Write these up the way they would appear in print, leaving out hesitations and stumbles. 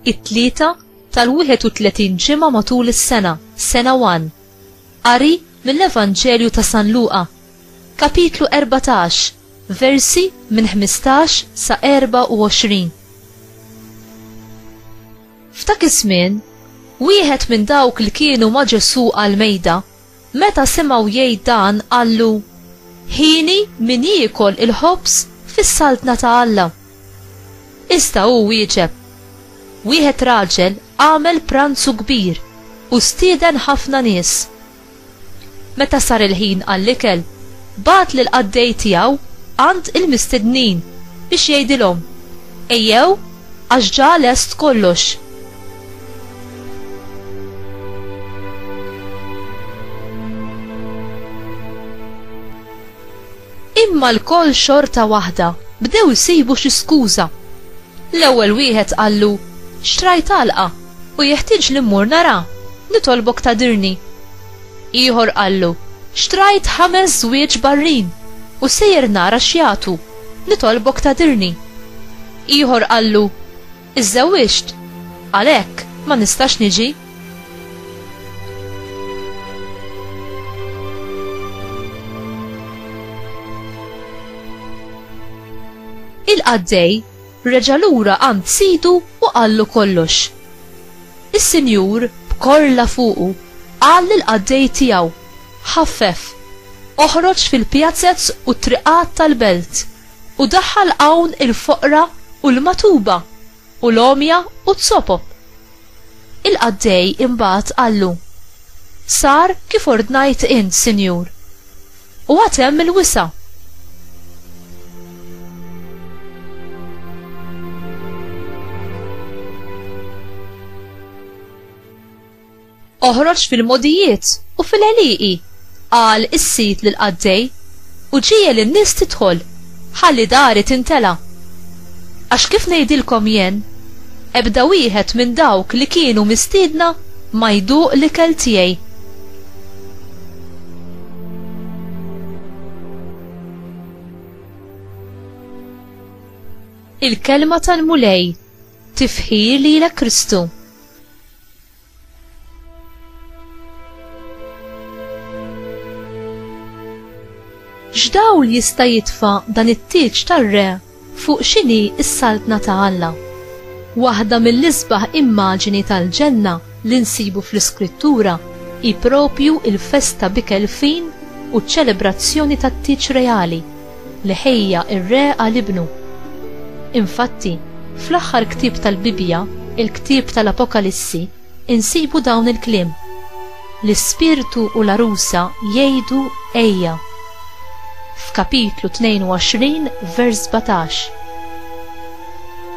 it-tlieta tal-31 ġimgħa matul is-sena, sena 1. Qari mill-Evanġelju ta' San Luqa, kapitlu 14, versi minn 15 sa 24. F'dak iż-żmien, wieħed minn dawk li kienu ma' Ġesu għall-mejda, meta simgħu jgħid dan qallu: ħini min jiekol il-ħobż fis-saltna ta' Alla. Iżda hu wieġeb: wieħed raġel għamel pranzu kbir u stieden ħafna nies. Meta sar il-ħin għall-ikel, bagħat lill-qaddej tiegħu għand il-mistednin biex jgħidilhom: ejjew għax ġa lest kollox. Imma l-koll xorta waħda bdew isibu xi skuża. L-ewwel wieħed qallu: xtrajt għalqa u jeħtieġ li mmur nara, nitolbok tadirni. Ieħor qallu: xtrajt 5 żwieġ barrin u sejjer nara x'jagħtu, nitolbok tadirni. Ieħor qallu: iżżewwiġt, għalhekk ma nistax niġi. Il-qaddej reġa' lura għand sidu u qallu kollox. Is-Sinjur b'korla fuqu qal lill-qaddej tiegħu: ħaffef, oħroġ fil-pjazzezz u triqat tal-belt u daħħal hawn il-foqra u l-matuba u l-omja u t-sopop. Il-qaddej imbagħad qallu: sar kif ordnajt int, Sinjur, u għatem il-wisa. Oħroġ fil-modijiet u fil-għeliqi, qal is-sit lill-qaddej, u ġieli n-nies tidħol, ħalli dari tintela. Għax kif ngħidilkom jien, ebda wieħed minn dawk li kienu mistiedna ma jduq l-ikel tiegħi. Il-kelma tal-mulej, tifħir lilek Kristu. X'dawl jista' jitfa' dan it-tieġ tar-re fuq x'inhi s-saltna ta' Alla. Waħda mill-isbaħ immaġini tal-ġenna li nsibu fl-Iskrittura hi propju il-festa bikel fin u ċ-ċelebrazzjoni tat-tieġ reali li ħejja r-re għal-ibnu. Infatti, fl-aħħar ktieb tal-Bibja, il-ktieb tal-Apokalissi, insibu dawn il-kliem: l-Ispirtu u l-Arusa jgħidu ejja. F'kapitlu 22, vers 17.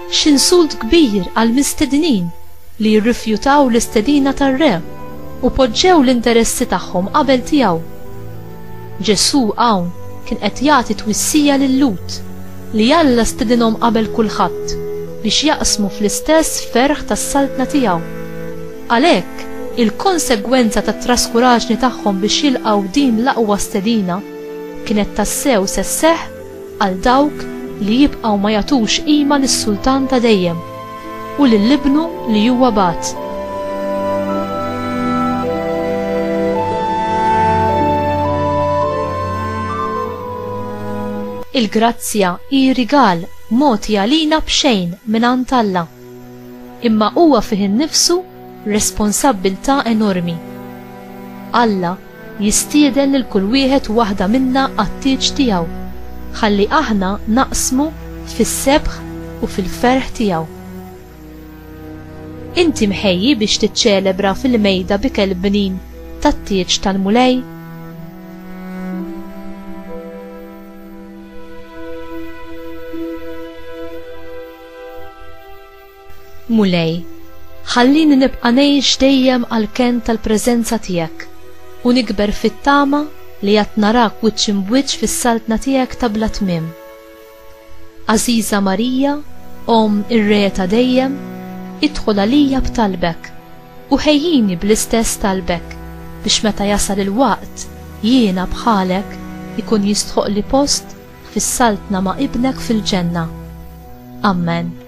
X'insult kbir għal mistednin li jirrifjutaw l-istedina tar-re u poġġew l-interessi tagħhom qabel tiegħu. Ġesu hawn kien qed jagħti twissija lil Lut li Alla stedinhom qabel kulħadd biex jaqsmu fl-istess ferħ tas-saltna tiegħu. Għalhekk il-konsegwenza tat-traskuraġni tagħhom biex jilqgħu din l-aqwa stedina kienet tassew se sseħħ għal dawk li jibqgħu ma jagħtux qima lis-Sultan ta' dejjem u lill-ibnu li huwa bagħat. Il-grazzja hi rigal mogħti għalina b'xejn mingħand Alla, imma huwa fih innifsu responsabbiltà enormi. Alla jistieden lil kull wieħed waħda minna għat-tieġ tiegħu, ħalli aħna naqsmu fis-sebħ u fil-ferħ tiegħu. Inti mħejji biex tiċċelebra fil-mejda bikel bnin tat-tieġ tal-mulej? Mulej, ħallini nibqa' ngħix dejjem għall-kent tal-preżenza tiegħek u nikber fit-tama li qed narak wiċċ imwiċċ fis-saltna tiegħek ta' bla tmiem. Għażiża Marija, Om ir-Re ta' dejjem, idħol għalija b'talbek u ħejjini bl-istess talbek biex meta jasal il-waqt jiena bħalek ikun jistħoq li post fis-saltna ma' ibnek fil-ġenna. Amen.